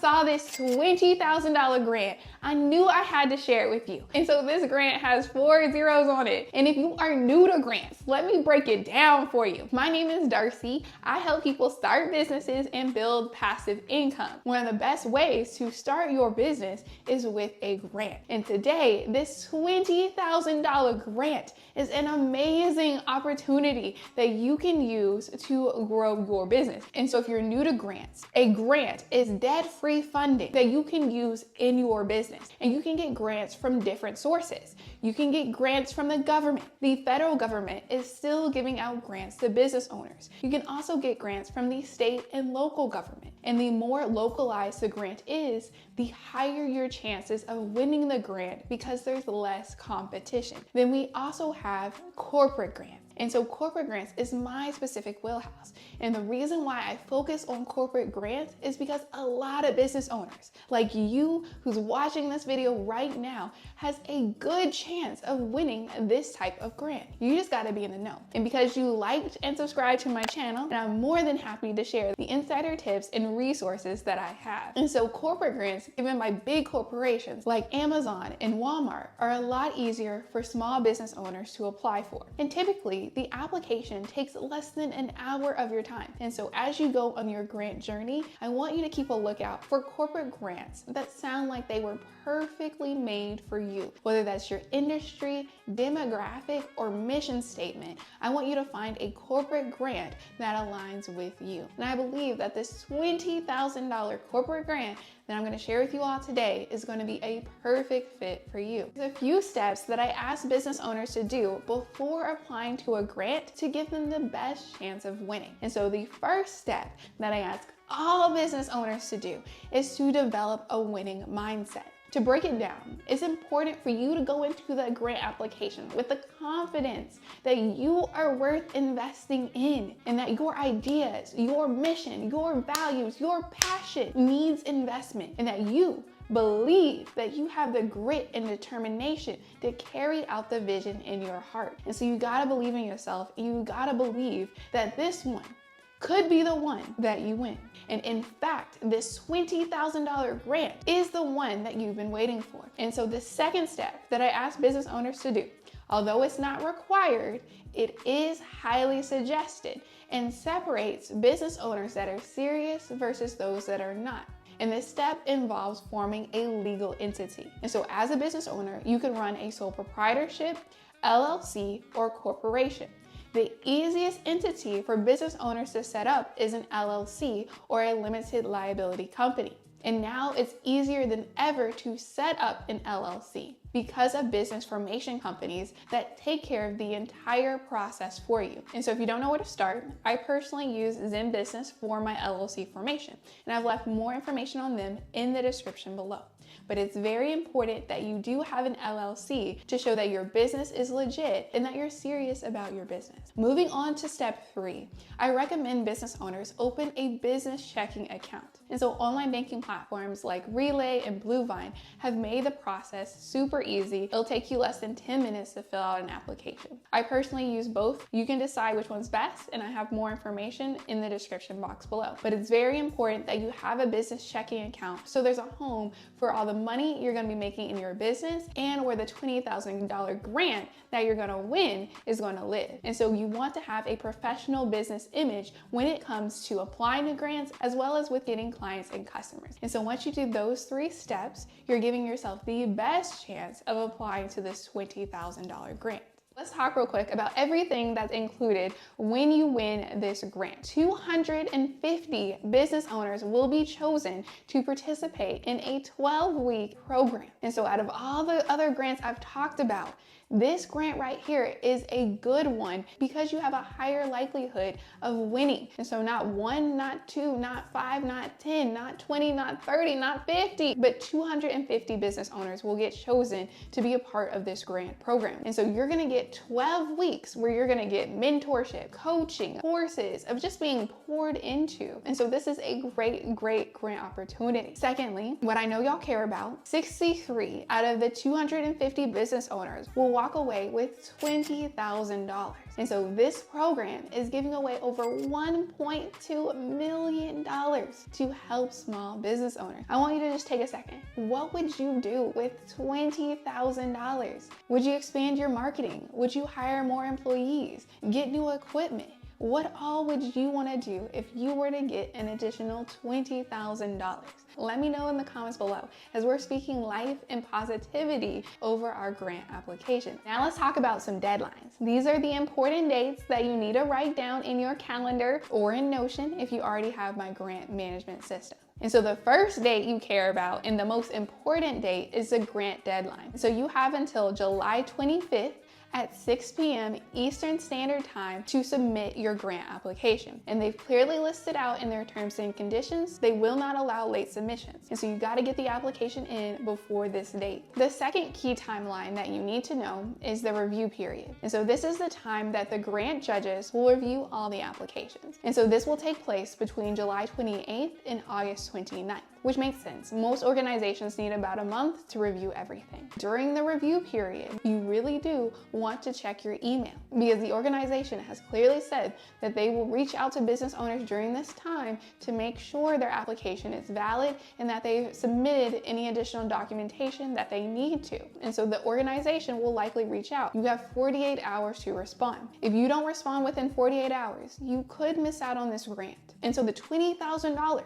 saw this $20,000 grant. I knew I had to share it with you. And so this grant has 4 zeros on it. And if you are new to grants, let me break it down for you. My name is Darcy. I help people start businesses and build passive income. One of the best ways to start your business is with a grant. And today, this $20,000 grant is an amazing opportunity that you can use to grow your business. And so if you're new to grants, a grant is debt-free funding that you can use in your business. And you can get grants from different sources. You can get grants from the government. The federal government is still giving out grants to business owners. You can also get grants from the state and local government. And the more localized the grant is, the higher your chances of winning the grant because there's less competition. Then we also have corporate grants. And so corporate grants is my specific wheelhouse. And the reason why I focus on corporate grants is because a lot of business owners, like you who's watching this video right now, has a good chance of winning this type of grant. You just gotta be in the know. And because you liked and subscribed to my channel, and I'm more than happy to share the insider tips and resources that I have. And so corporate grants given by big corporations like Amazon and Walmart are a lot easier for small business owners to apply for. And typically, the application takes less than an hour of your time. And so as you go on your grant journey, I want you to keep a lookout for corporate grants that sound like they were perfectly made for you. Whether that's your industry, demographic, or mission statement, I want you to find a corporate grant that aligns with you. And I believe that this $20,000 corporate grant that I'm going to share with you all today is going to be a perfect fit for you. There's a few steps that I ask business owners to do before applying to a grant to give them the best chance of winning. And so the first step that I ask all business owners to do is to develop a winning mindset. To break it down, it's important for you to go into the grant application with the confidence that you are worth investing in and that your ideas, your mission, your values, your passion needs investment, and that you believe that you have the grit and determination to carry out the vision in your heart. And so you gotta believe in yourself, and you gotta believe that this one could be the one that you win. And in fact, this $20,000 grant is the one that you've been waiting for. And so the second step that I ask business owners to do, although it's not required, it is highly suggested and separates business owners that are serious versus those that are not. And this step involves forming a legal entity. And so as a business owner, you can run a sole proprietorship, LLC, or corporation. The easiest entity for business owners to set up is an LLC or a limited liability company. And now it's easier than ever to set up an LLC because of business formation companies that take care of the entire process for you. And so if you don't know where to start, I personally use Zen Business for my LLC formation. And I've left more information on them in the description below. But it's very important that you do have an LLC to show that your business is legit and that you're serious about your business. Moving on to step 3, I recommend business owners open a business checking account. And so online banking platforms like Relay and Bluevine have made the process super easy. It'll take you less than 10 minutes to fill out an application. I personally use both. You can decide which one's best, and I have more information in the description box below. But it's very important that you have a business checking account so there's a home for all the money you're going to be making in your business and where the $20,000 grant that you're going to win is going to live. And so you want to have a professional business image when it comes to applying to grants as well as with getting clients and customers. And so once you do those 3 steps, you're giving yourself the best chance of applying to this $20,000 grant. Let's talk real quick about everything that's included when you win this grant. 250 business owners will be chosen to participate in a 12-week program. And so out of all the other grants I've talked about, this grant right here is a good one because you have a higher likelihood of winning. And so not 1, not 2, not 5, not 10, not 20, not 30, not 50, but 250 business owners will get chosen to be a part of this grant program. And so you're gonna get 12 weeks where you're gonna get mentorship, coaching, courses of just being poured into. And so this is a great grant opportunity. Secondly, what I know y'all care about, 63 out of the 250 business owners will walk away with $20,000. And so this program is giving away over $1.2 million to help small business owners. I want you to just take a second. What would you do with $20,000? Would you expand your marketing? Would you hire more employees? Get new equipment? What all would you want to do if you were to get an additional $20,000? Let me know in the comments below, as we're speaking life and positivity over our grant application. Now let's talk about some deadlines. These are the important dates that you need to write down in your calendar or in Notion if you already have my grant management system. And so the first date you care about and the most important date is the grant deadline. So you have until July 25th at 6 p.m. Eastern Standard Time to submit your grant application. And they've clearly listed out in their terms and conditions, they will not allow late submissions. And so you gotta get the application in before this date. The second key timeline that you need to know is the review period. And so this is the time that the grant judges will review all the applications. And so this will take place between July 28th and August 29th. Which makes sense. Most organizations need about a month to review everything. During the review period, you really do want to check your email because the organization has clearly said that they will reach out to business owners during this time to make sure their application is valid and that they've submitted any additional documentation that they need to. And so the organization will likely reach out. You have 48 hours to respond. If you don't respond within 48 hours, you could miss out on this grant. And so the $20,000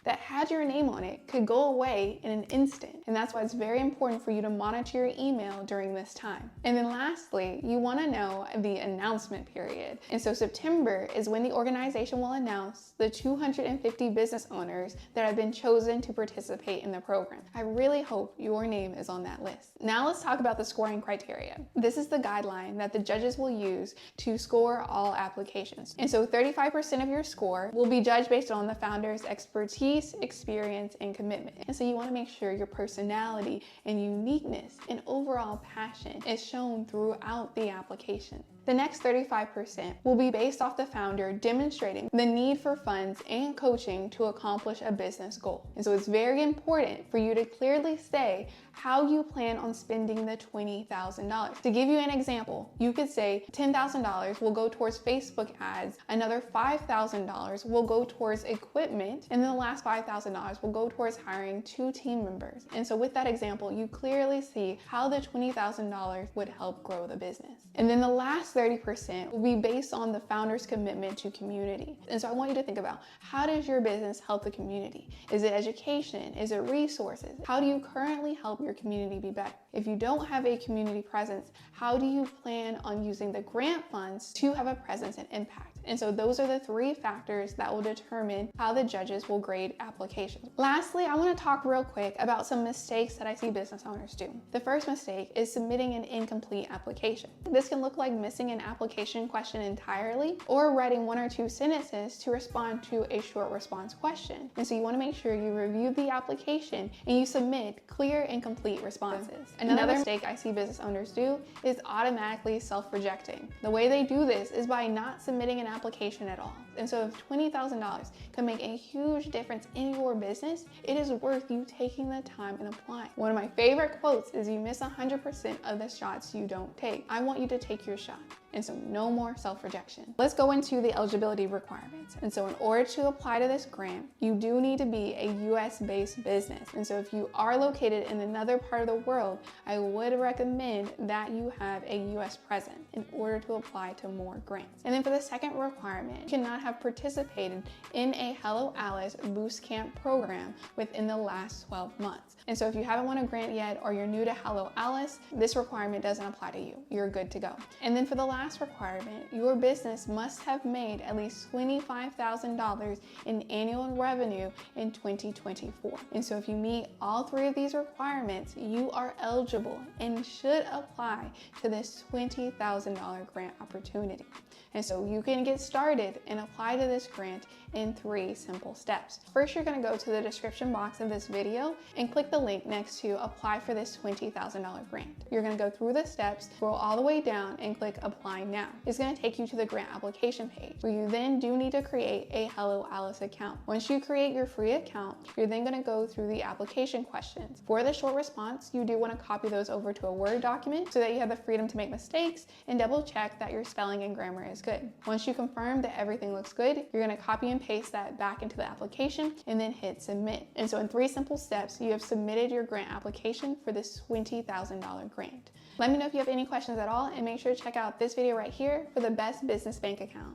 that had your name on it could go away in an instant. And that's why it's very important for you to monitor your email during this time. And then lastly, you wanna know the announcement period. And so September is when the organization will announce the 250 business owners that have been chosen to participate in the program. I really hope your name is on that list. Now let's talk about the scoring criteria. This is the guideline that the judges will use to score all applications. And so 35% of your score will be judged based on the founder's expertise, experience, and commitment. And so you want to make sure your personality and uniqueness and overall passion is shown throughout the application. The next 35% will be based off the founder demonstrating the need for funds and coaching to accomplish a business goal. And so it's very important for you to clearly say how you plan on spending the $20,000. To give you an example, you could say $10,000 will go towards Facebook ads, another $5,000 will go towards equipment, and then the last $5,000 will go towards hiring 2 team members. And so with that example, you clearly see how the $20,000 would help grow the business. And then the last 30% will be based on the founder's commitment to community. And so I want you to think about, how does your business help the community? Is it education? Is it resources? How do you currently help your community be better? If you don't have a community presence, how do you plan on using the grant funds to have a presence and impact? And so those are the 3 factors that will determine how the judges will grade applications. Lastly, I want to talk real quick about some mistakes that I see business owners do. The first mistake is submitting an incomplete application. This can look like missing an application question entirely or writing 1 or 2 sentences to respond to a short response question. And so you want to make sure you review the application and you submit clear and complete responses. Another mistake I see business owners do is automatically self-rejecting. The way they do this is by not submitting an application at all. And so if $20,000 can make a huge difference in your business, it is worth you taking the time and applying. One of my favorite quotes is, you miss 100% of the shots you don't take. I want you to take your shot. And so no more self-rejection. Let's go into the eligibility requirements. And so in order to apply to this grant, you do need to be a US-based business. And so if you are located in another part of the world, I would recommend that you have a US presence in order to apply to more grants. And then for the second requirement, you cannot have participated in a Hello Alice Boost Camp program within the last 12 months. And so if you haven't won a grant yet or you're new to Hello Alice, this requirement doesn't apply to you. You're good to go. And then for the last requirement, your business must have made at least $25,000 in annual revenue in 2024. And so if you meet all 3 of these requirements, you are eligible and should apply to this $20,000 grant opportunity. And so you can get started and apply to this grant in 3 simple steps. First, you're gonna go to the description box of this video and click the link next to apply for this $20,000 grant. You're gonna go through the steps, scroll all the way down and click apply now. It's gonna take you to the grant application page where you then do need to create a Hello Alice account. Once you create your free account, you're then gonna go through the application questions. For the short response, you do wanna copy those over to a Word document so that you have the freedom to make mistakes and double check that your spelling and grammar is good. Once you confirm that everything looks good, you're gonna copy and paste that back into the application and then hit submit. And so in 3 simple steps, you have submitted your grant application for this $20,000 grant. Let me know if you have any questions at all, and make sure to check out this video right here for the best business bank account.